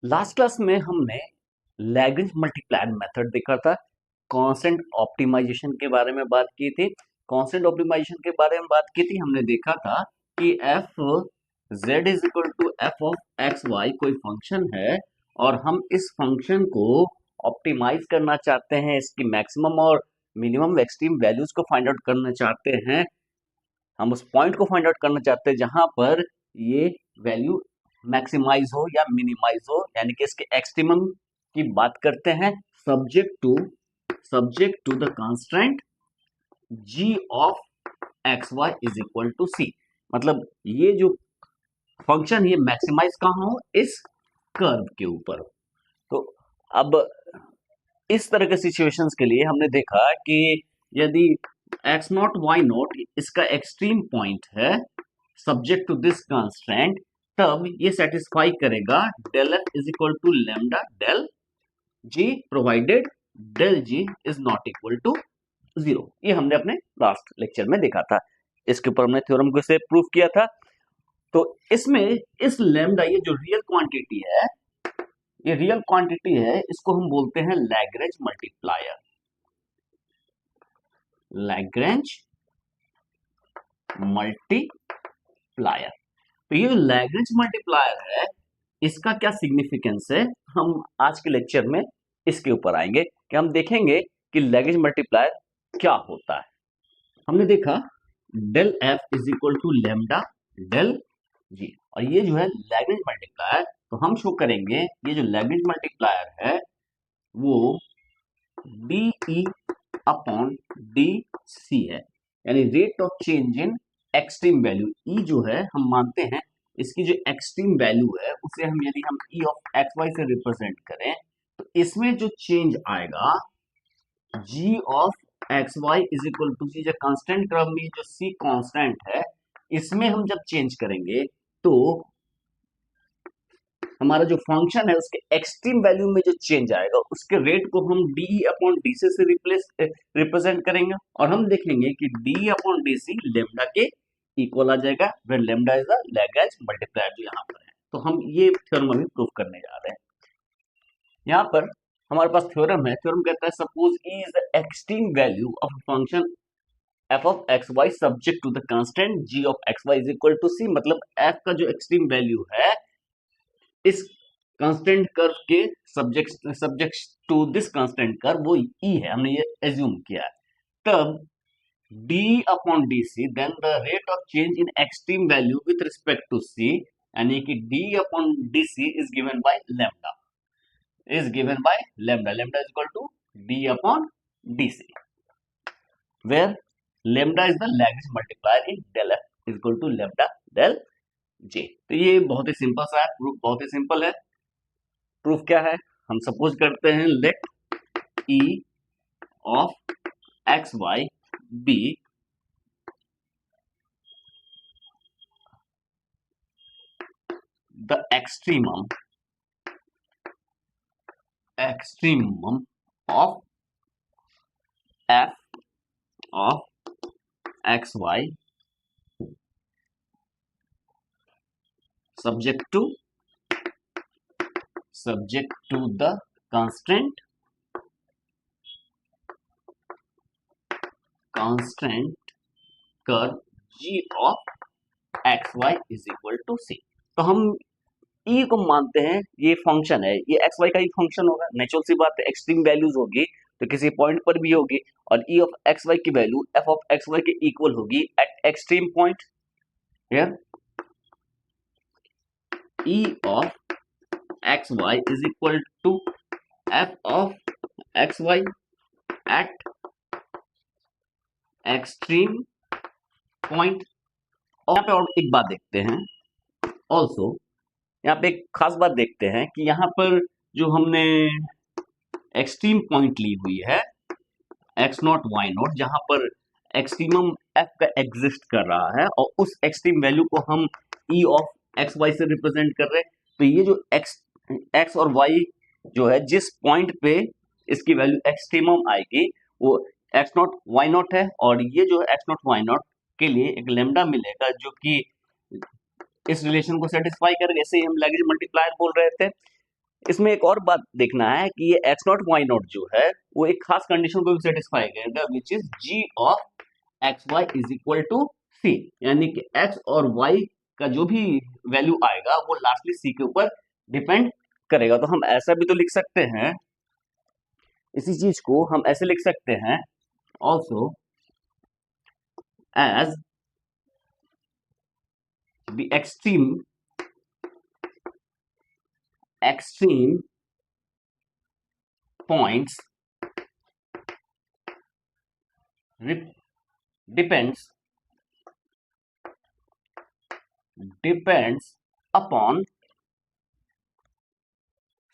Last class में हमने Lagrange multiplier method देखा था। कांस्टेंट ऑप्टिमाइजेशन के बारे में बात की थी। कांस्टेंट ऑप्टिमाइजेशन के बारे में बात की थी, हमने देखा था कि f z is equal to F of x y कोई फंक्शन है और हम इस फंक्शन को ऑप्टिमाइज करना चाहते हैं, इसकी मैक्सिमम और मिनिमम एक्सट्रीम वैल्यूज को फाइंड आउट करना चाहते हैं। हम उस पॉइंट को फाइंड आउट करना चाहते हैं जहां पर ये वैल्यू मैक्सिमाइज हो या मिनिमाइज हो, यानी कि इसके एक्सट्रीमम की बात करते हैं, subject to the constant g of x Y is equal to C. मतलब ये जो फंक्शन ये मैक्सिमाइज कहां हो, इस कर्व के ऊपर। तो अब इस तरह के सिचुएशंस के लिए हमने देखा कि यदि एक्स नॉट वाई नॉट इसका एक्सट्रीम पॉइंट है सब्जेक्ट टू दिस कांस्टेंट, तब ये सेटिस्फाई करेगा del F is equal to lambda del g provided del g is not equal to zero. ये हमने अपने लास्ट लेक्चर में देखा था। इसके ऊपर हमने थ्योरम को से प्रूव किया था। तो इसमें इस लेमडा, ये जो रियल क्वांटिटी है, ये रियल क्वांटिटी है, इसको हम बोलते हैं लैग्रेंज मल्टीप्लायर। Lagrange multiplier. तो ये जो लैग्रेंज मल्टीप्लायर है, इसका क्या सिग्निफिकेंस है, हम आज के लेक्चर में इसके ऊपर आएंगे कि हम देखेंगे कि लैग्रेंज मल्टीप्लायर क्या होता है। हमने देखा del F is equal to lambda del G, और ये जो है लैग्रेंज मल्टीप्लायर, तो हम शो करेंगे ये जो लैग्रेंज मल्टीप्लायर है वो D E upon D C है, यानी rate of change in extreme value. E जो है हम मानते हैं इसकी जो एक्सट्रीम वैल्यू है उसे हम, यदि हम ई ऑफ एक्स वाई से रिप्रेजेंट करें, तो इसमें जो चेंज आएगा G of x Y is equal to C, जो कांस्टेंट टर्म में जो सी कांस्टेंट है, इसमें हम जब चेंज करेंगे तो हमारा जो फंक्शन है उसके एक्सट्रीम वैल्यू में जो चेंज आएगा उसके रेट को हम डी अपॉन डी से रिप्रेजेंट करेंगे, और हम देखेंगे कि D upon D C lambda के इक्वल आ जाएगा, where lambda is the Lagrange multiplier जो यहाँ पर है। तो हम ये थ्योरम अभी प्रूव करने जा रहे हैं। यहाँ पर हमारे पास थ्योरम है। थ्योरम कहता है suppose E is the extreme value of function f of x y subject to the constant g of x y is equal to c। मतलब f का जो एक्सट्रीम वैल्यू है इस कांस्टेंट कर्व के subject to this constant curve वो e है, हमने ये एज्यूम किया है। तब d upon D C, then the rate of change in extreme value with respect to c, यानी कि d upon D C is given by lambda, lambda is equal to d upon D C, where lambda is the Lagrange multiplier in del F is equal to lambda del J. तो ये बहुत ही simple सा है, proof बहुत ही simple है। Proof क्या है, हम सपोज करते हैं let E of x Y be the extremum of F of x Y subject to the constant curve g of x y is equal to c। तो हम e को मानते हैं ये फंक्शन है, ये x y का ही फंक्शन होगा, नेचुरल सी बात है, एक्सट्रीम वैल्यूज होगी तो किसी पॉइंट पर भी होगी, और e ऑफ एक्स वाई की value f of x Y के इक्वल होगी at extreme point. Here e of X Y is equal to F of x Y at extreme point. और यहाँ पे और एक बात देखते हैं, ऑल्सो यहाँ पे एक खास बात देखते हैं कि यहाँ पर जो हमने एक्सट्रीम पॉइंट ली हुई है एक्स नॉट वाई नॉट, जहां पर एक्सट्रीमम एफ का एग्जिस्ट कर रहा है और उस एक्सट्रीम वैल्यू को हम ई ऑफ एक्स वाई से रिप्रेजेंट कर रहे हैं, तो ये जो एक्स और वाई जो है जिस पॉइंट पे इसकी वैल्यू एक्सट्रीमम आएगी वो एक्स नॉट वाई नॉट है, और ये जो एक्स नॉट वाई नॉट के लिए एक लेमडा मिलेगा जो कि इस रिलेशन को सेटिस्फाई करेगा। ऐसे ही हम लैग्रेंज मल्टीप्लायर बोल रहे थे। इसमें एक और बात देखना है कि ये एक्स नॉट वाई नॉट जो है वो एक खास कंडीशन को भी सेटिस्फाई करेगा, which is G of x Y is equal to C, यानी कि एक्स और वाई का जो भी वैल्यू आएगा वो लास्टली सी के ऊपर डिपेंड करेगा। तो हम ऐसा भी तो लिख सकते हैं, इसी चीज को हम ऐसे लिख सकते हैं, also as the extreme points depends upon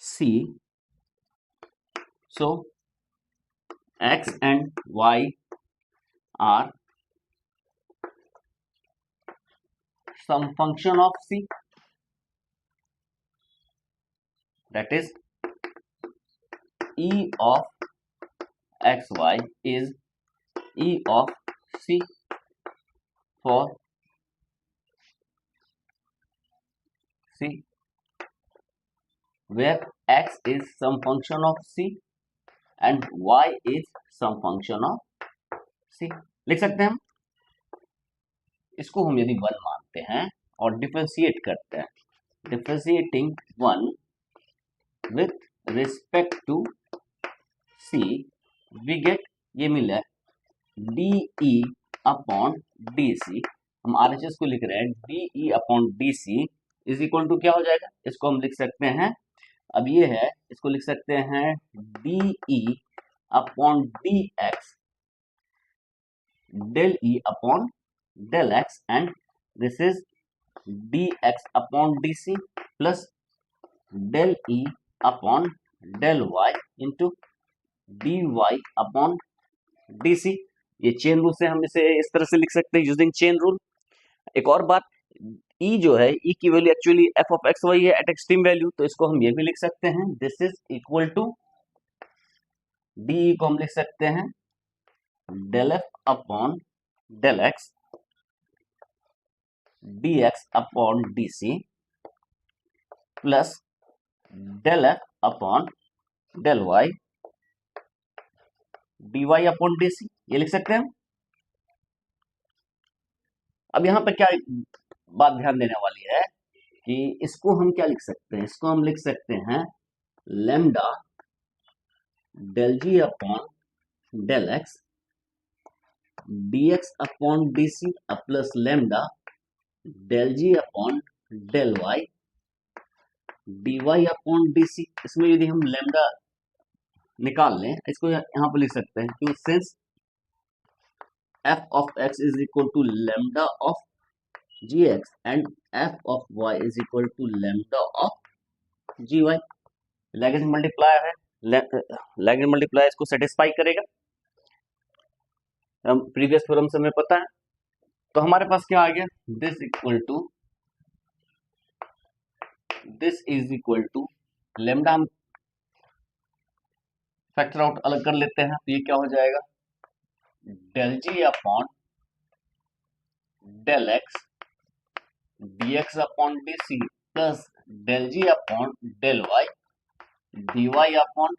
C. So x and y are some function of C, that is E of xy is E of C for C, where x is some function of C and y is some function of C. लिख सकते हैं हम इसको, हम यदि 1 मानते हैं और डिफरेंशिएट करते हैं, differentiating 1 with respect to C, we get ये मिला dE अपॉन dC, हम RHS को लिख रहे हैं dE upon dC is equal to क्या हो जाएगा, इसको हम लिख सकते हैं, अब ये है इसको लिख सकते हैं dE upon dx del E upon del x and this is dx upon dC plus del E upon del y into dy upon dC। ये चेन रूल से हम इसे इस तरह से लिख सकते हैं यूजिंग चेन रूल। एक और बात, E जो है E की value actually f of x Y है एट एक्सट्रीम वैल्यू, तो इसको हम ये भी लिख सकते हैं, this is equal to D को हम लिख सकते हैं del f upon del x dx upon dc plus del f upon del y dy upon dc, ये लिख सकते हैं हम। अब यहाँ पर क्या बात ध्यान देने वाली है कि इसको हम क्या लिख सकते हैं, इसको हम लिख सकते हैं lambda del g upon del x dx upon dc plus lambda del g upon del y dy upon dc। इसमें यदि हम लैम्डा निकाल लें, इसको यहाँ पर लिख सकते हैं कि since f of x is equal to lambda of gx and f of y is equal to lambda of gy, Lagrange multiplier है, लैग्रेंज मल्टीप्लायर इसको सेटिस्फाई करेगा, हम प्रीवियस थ्योरम से हमें पता है। तो हमारे पास क्या आ गया, this is equal to lambda, हम फैक्टर आउट अलग कर लेते हैं, तो ये क्या हो जाएगा del g upon del x dx upon dc plus del g upon del y dy upon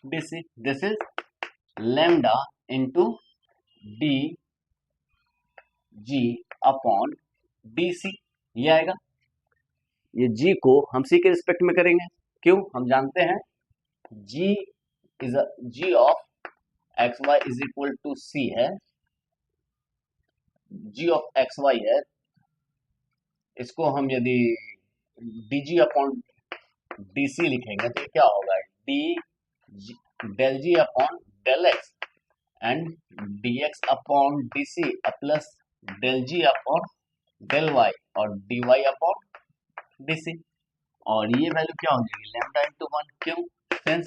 dc, this is lambda into D G upon dc, ये आएगा। ये g को हम c के रिस्पेक्ट में करेंगे, क्यों, हम जानते हैं g of x Y is equal to C है, g ऑफ एक्स वाई है, इसको हम यदि dg अपॉन dc लिखेंगे तो क्या होगा, del g upon del x and dx upon dc plus del g upon del y और dy अपॉन dc, और ये वैल्यू क्या हो जाएगी लैम्डा इंटू 1, क्यों, since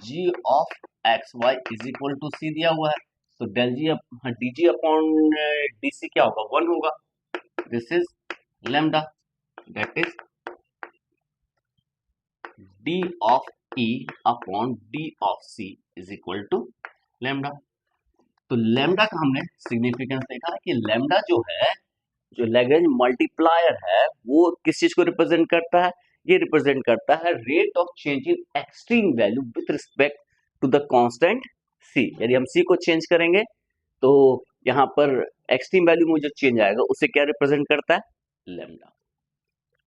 g of x Y is equal to c दिया हुआ है, तो del g dg upon dc क्या होगा 1 होगा, this is lambda, that is d of e upon d of c is equal to lambda. तो lambda का हमने सिग्निफिकेंस देखा है कि लैम्डा जो है, जो लैग्रेंज मल्टीप्लायर है, वो किस चीज को रिप्रेजेंट करता है, ये रिप्रेजेंट करता है rate of change in extreme value with respect to the constant c. यदि हम सी को चेंज करेंगे तो यहाँ पर एक्सट्रीम वैल्यू में जो चेंज आएगा उसे क्या रिप्रेजेंट करता है, लैम्डा।